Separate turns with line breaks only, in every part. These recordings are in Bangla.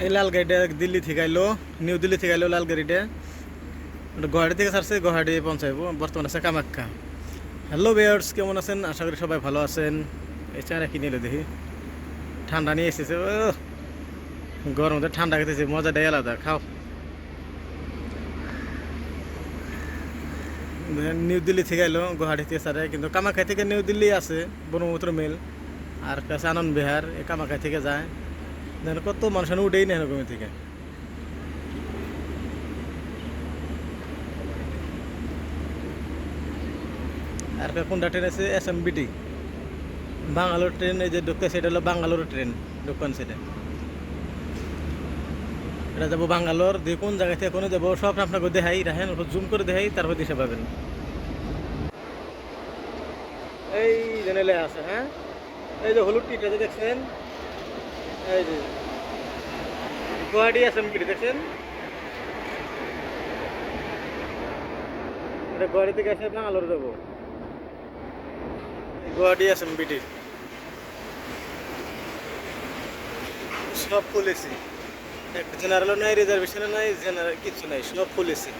এই লাল গাড়িটা দিল্লি থেকে আইলো, নিউ দিল্লি থেকে আইলো লাল গাড়িটা। ওটা গুয়াহাটি থেকে ছাড়ছে, গুয়াহাটি পৌঁছাইব। বর্তমানে আছে কামাখ্যা। হ্যালো ভিউয়ার্স, কেমন আছেন? আশা করি সবাই ভালো আছেন। এই চারা কিনে এলো দেখি, ঠান্ডা নিয়ে এসেছে। গরমে ঠান্ডা খেতেছে, মজাটাই আলাদা। খাও। নিউ দিল্লি থেকে এলো, গুয়াহাটি থেকে ছাড়ে, কিন্তু কামাখ্যা থেকে নিউ দিল্লি আছে ব্রহ্মপুত্র মেল। আর কাছে আনন্দ বিহার, এই কামাখ্যা থেকে যায়। দেখেন কত মানুষ উঠেই নেই এরকম থেকে। আর কোনটা ট্রেন আছে? SMBT Bangalore train. এই যে ঢুকতে সেটা হলো বাঙ্গালোর ট্রেন, ঢুকান সেটা। এটা যাবো বাঙ্গালোর। দিয়ে কোন জায়গা থেকে কোনো যাবো সব আপনাকে দেখাই, রাখেন জুম করে দেখাই, তারপর দিশা পাবেন। এই জেনেলে আছে, হ্যাঁ, এই যে হলুদ টিটা যে দেখছেন, এই যে গুয়াহাটি SMBT দেখছেন। এটা গুয়াহাটি থেকে এসে বাঙ্গালোর যাবো। গুয়াহাটি SMBT সব ফুল এসি। জেনারেলও নাই, রিজার্ভেশনও নাই, জেনারেল কিছু নাই, সব ফুল এসি।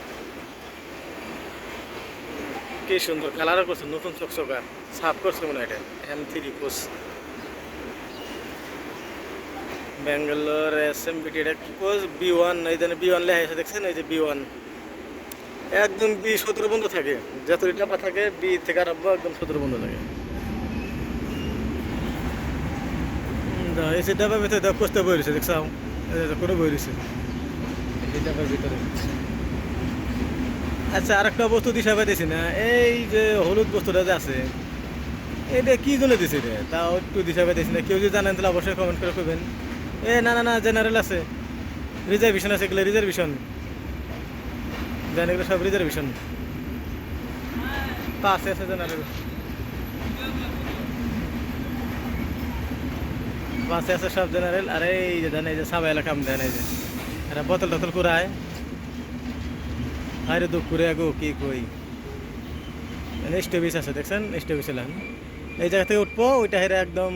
কি সুন্দর কালারও করছে, নতুন চকচকা সাফ করছে মনে হয়। এটা M3 কোচ ব্যাঙ্গালোর SMBT। এটা কি কোচ? B1। এই জন্য B1 লেখা আছে দেখছেন, এই যে B1 একদম B 17 বন্ধ থাকে। যত টাপা থাকে B থেকে আরম্ভ একদম 17 বন্ধ থাকে। এসে ডাবার ভিতরে কষ্ট বই রয়েছে, দেখছাও কোনো বই রয়েছে এই ডাবার ভিতরে। আচ্ছা, আরেকটা বস্তু দিশা পাইতেছি না। এই যে হলুদ বস্তুটা যে আছে, এটা কি জন্য দিছে রে? তাও একটু দিশা পাইতেছি না। কেউ যদি জানেন তাহলে অবশ্যই কমেন্ট করে করবেন। না না না, জেনারেল আছে, রিজার্ভেশন আছে। এগুলো রিজার্ভেশন, জানেন এগুলো সব রিজার্ভেশন। পাশে আছে জেনারেল, পাশে আছে সব জেনারেল। আর এই যে জানে, এই যে সাবাই এলাকা দেন, এই যে এরা বোতল টতল কুড়ায়। আরে দুঃখ করে আগো কি কই। স্টপিস আছে দেখছেন, স্টপিস এলাম। এই জায়গা থেকে উঠবো, ওইটা হেরে একদম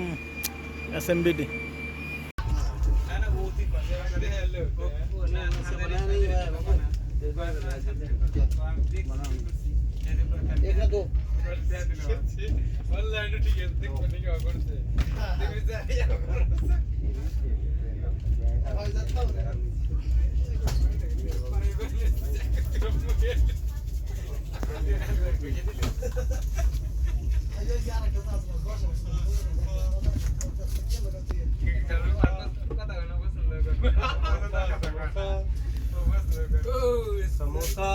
SMBT। সমোসা